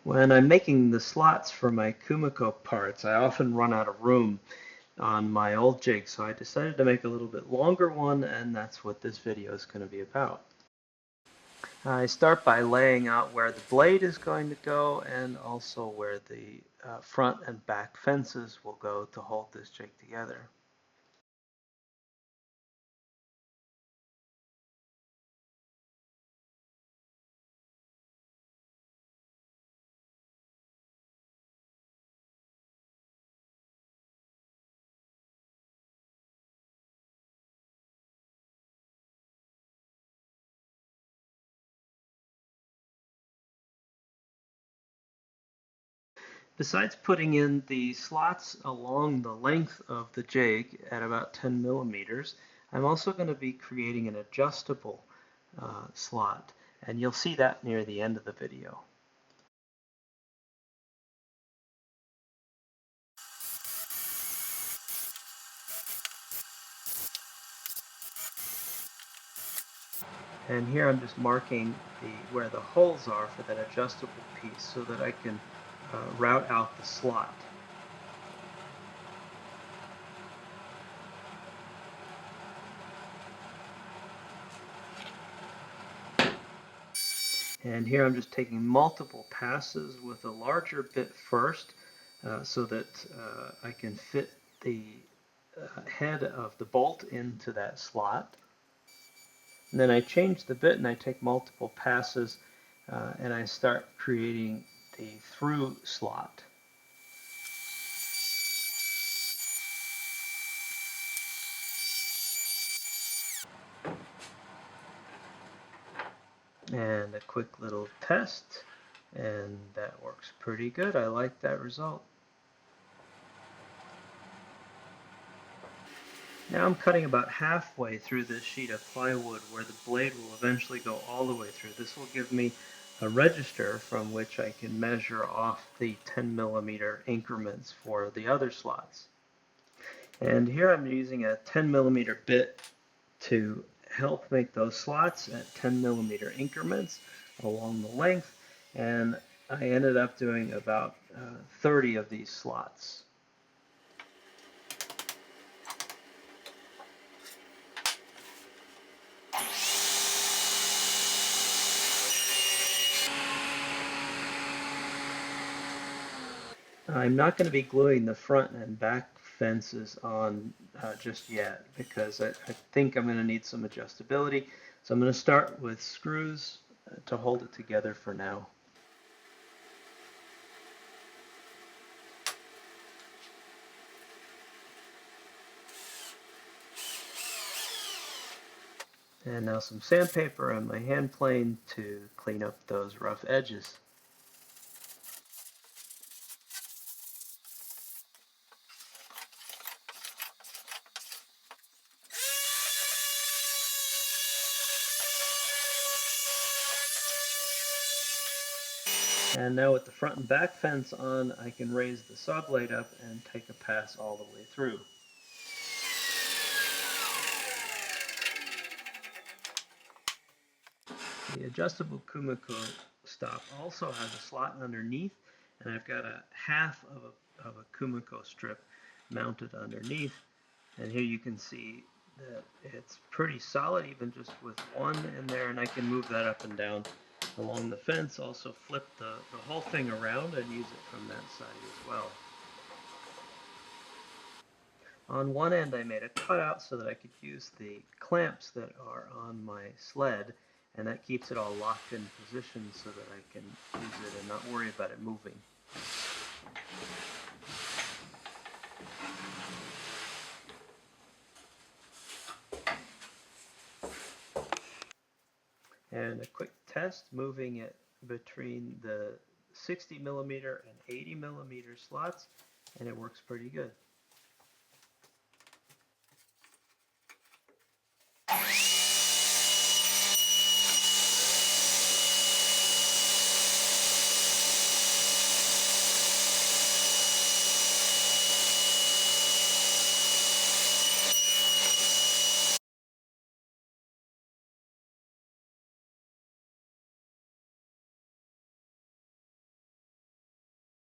When I'm making the slots for my Kumiko parts, I often run out of room on my old jig, so I decided to make a little bit longer one, and that's what this video is going to be about. I start by laying out where the blade is going to go and also where the front and back fences will go to hold this jig together. Besides putting in the slots along the length of the jig at about 10 millimeters, I'm also going to be creating an adjustable slot, and you'll see that near the end of the video. And here I'm just marking where the holes are for that adjustable piece so that I can route out the slot. And here I'm just taking multiple passes with a larger bit first so that I can fit the head of the bolt into that slot. And then I change the bit and I take multiple passes and I start creating the through slot. And a quick little test, and that works pretty good. I like that result. Now I'm cutting about halfway through this sheet of plywood where the blade will eventually go all the way through. This will give me a register from which I can measure off the 10 millimeter increments for the other slots. And here I'm using a 10 millimeter bit to help make those slots at 10 millimeter increments along the length, and I ended up doing about 30 of these slots. I'm not going to be gluing the front and back fences on just yet because I think I'm going to need some adjustability. So I'm going to start with screws to hold it together for now. And now some sandpaper on my hand plane to clean up those rough edges. And now with the front and back fence on, I can raise the saw blade up and take a pass all the way through. The adjustable Kumiko stop also has a slot underneath, and I've got a half of a Kumiko strip mounted underneath. And here you can see that it's pretty solid even just with one in there, and I can move that up and down along the fence, also flip the whole thing around and use it from that side as well. On one end I made a cutout so that I could use the clamps that are on my sled, and that keeps it all locked in position so that I can use it and not worry about it moving. And a quick test, moving it between the 60 millimeter and 80 millimeter slots, and it works pretty good.